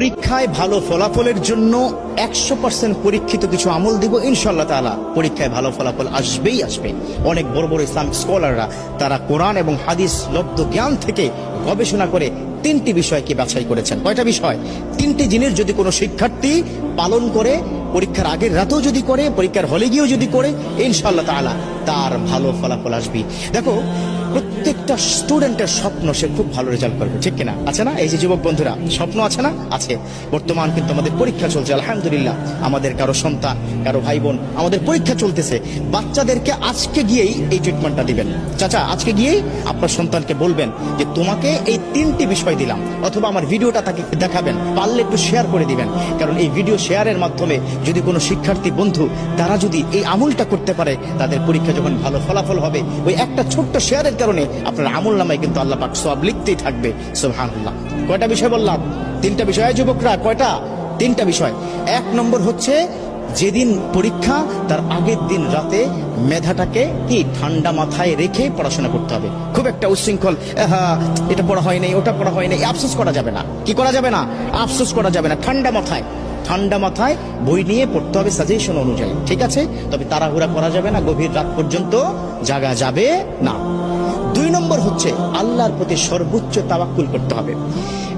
পরীক্ষায় ভালো ফলাফলের জন্য 100% পরীক্ষিত কিছু আমল দিব ইনশাআল্লাহ তাআলা। পরীক্ষায় ভালো ফলাফল আসবেই আসবে। অনেক বড় বড় ইসলামিক স্কলাররা তারা কোরআন এবং হাদিস লব্ধ জ্ঞান থেকে গবেষণা করে 3টি বিষয়কে বাছাই করেছেন। কয়টা বিষয়? 3টি জিনিস যদি কোনো শিক্ষার্থী পালন করে, পরীক্ষার আগের রাতেও যদি করে, পরীক্ষার হলে গিয়েও যদি করে, ইনশাআল্লাহ তাআলা তার ভালো ফলাফল আসবে। দেখো, প্রত্যেকটা স্টুডেন্টের স্বপ্ন সে খুব ভালো রেজাল্ট করবে, ঠিক কিনা? আছে না? এই যে যুবক বন্ধুরা, স্বপ্ন আছে না? আছে। বর্তমান কিন্তু আমাদের পরীক্ষা চলছে, আলহামদুলিল্লাহ। আমাদের কারো সন্তান, কারো ভাই বোন, আমাদের পরীক্ষা চলতেছে। বাচ্চাদেরকে আজকে গিয়েই এই ট্রিটমেন্টটা দিবেন। চাচা, আজকে গিয়েই আপনার সন্তানকে বলবেন যে তোমাকে এই 3টি বিষয় দিলাম, অথবা আমার ভিডিওটা তাকে দেখাবেন, পারলে একটু শেয়ার করে দিবেন। কারণ এই ভিডিও শেয়ারের মাধ্যমে যদি কোনো শিক্ষার্থী বন্ধু তারা যদি এই আমলটা করতে পারে, তাদের পরীক্ষা যখন ভালো ফলাফল হবে, ওই একটা ছোট্ট শেয়ারের কারণে আপনার আমল নামায় কিন্তু আল্লাহ পাক সওয়াব লিখতেই থাকবে। সুবহানাল্লাহ। কয়টা বিষয় বললাম? 3টা বিষয়। যুবকরা, কয়টা? 3টা বিষয়। 1 নম্বর হচ্ছে, যেদিন পরীক্ষা তার আগের দিন রাতে মেধাটাকে কি ঠান্ডা মাথায় রেখে পড়াশোনা করতে হবে। খুব একটা উচ্ছৃঙ্খল, এটা পড়া হয় নাই, ওটা পড়া হয় নাই, আফসোস করা যাবে না। কি করা যাবে না? আফসোস করা যাবে না। ঠান্ডা মাথায় বই নিয়ে পড়তে হবে সাজেশন অনুযায়ী, ঠিক আছে? তবে তাড়াহুড়া করা যাবে না, গভীর রাত পর্যন্ত জাগা যাবে না। 2 নম্বর হচ্ছে, আল্লাহর প্রতি সর্বোচ্চ তাওয়াক্কুল করতে হবে।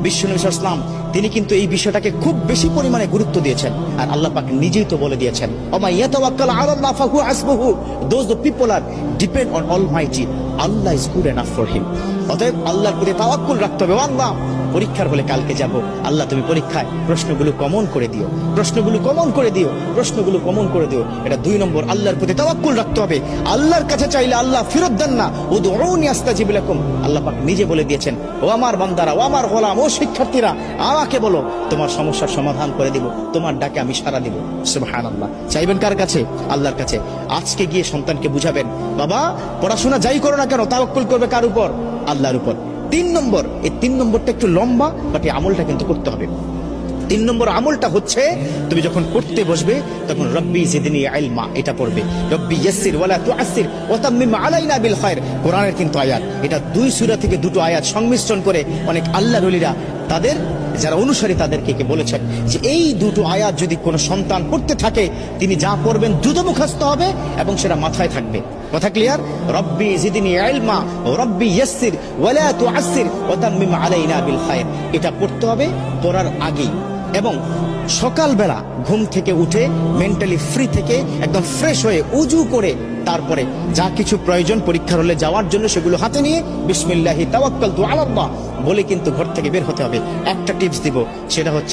বিশ্বনবী সাল্লাল্লাহু আলাইহি ওয়াসাল্লাম তিনি কিন্তু এই বিষয়টাকে খুব বেশি পরিমাণে গুরুত্ব দিয়েছেন। আর আল্লাহ পাক নিজেই তো বলে দিয়েছেন, ওমা ইয়াতাওয়াক্কাল আলাল্লাহ ফাহুয়া হাসবুহু। Those the people are depend on almighty, Allah is good enough for him. অতএব আল্লাহর প্রতি তাওয়াক্কুল রাখতে হবে। আল্লাহ, পরীক্ষার হলে কালকে যাব, আল্লাহ তুমি পরীক্ষায় প্রশ্নগুলো কমন করে দিও, প্রশ্নগুলো কমন করে দিও, প্রশ্নগুলো কমন করে দিও। এটা 2 নম্বর, আল্লাহর প্রতি তাওয়াক্কুল রাখতে হবে। আল্লাহর কাছে চাইলে আল্লাহ ফেরত দেন না। উদউনি আস্তাজিব লাকুম। আল্লাহ পাক নিজে বলে দিয়েছেন, ও আমার বান্দারা, ও আমার গোলাম, ও শিক্ষার্থীরা, আমাকে বলো, তোমার সমস্যার সমাধান করে দিব, তোমার ডাকে আমি সাড়া দিব। সুবহানাল্লাহ। চাইবেন কার কাছে? আল্লাহর কাছে। আজকে গিয়ে সন্তানকে বুঝাবেন, বাবা পড়াশোনা যাই করো না কেন, তাওয়াক্কুল করবে কার উপর? আল্লাহর উপর। 3 নম্বর, এই 3 নম্বরটা একটু লম্বা, বাট এই আমলটা কিন্তু করতে হবে। 3 নম্বর আমলটা হচ্ছে, তুমি যখন পড়তে বসবে তখন রব্বি জিদনি ইলমা এটা পড়বে। রব্বি ইয়াসসির ওয়ালা তুআসসির ওয়া তাম্মিম আলাইনা বিল খায়র। কোরআনের কিন্তু আয়াত, এটা 2 সূরা থেকে 2টো আয়াত সংমিশ্রণ করে অনেক আল্লাহর ওলিরা তাদের যারা অনুসারী তাদেরকে বলেছেন যে এই 2টো আয়াত যদি কোনো সন্তান পড়তে থাকে, তিনি যা পড়বেন দ্রুত মুখস্থ হবে এবং সেটা মাথায় থাকবে। কথা ক্লিয়ার? রব্বি জিদনি ইলমা রব্বি ইয়াসসির ওয়ালা তুআসসির ওয়া তাম্মিম আলাইনা বিল খায়র। এটা পড়তে হবে পড়ার আগেই, এবং সকালবেলা ঘুম থেকে উঠে মেন্টালি ফ্রি থেকে একদম ফ্রেশ হয়ে উজু করে তারপরে যা কিছু প্রয়োজন পরীক্ষার হলে যাওয়ার জন্য সেগুলো হাতে নিয়ে বিসমিল্লাহি তাওয়াক্কালতু আলাল্লাহ বলে কিন্তু ঘর থেকে বের হতে হবে। একটা টিপস দিব, সেটা হচ্ছে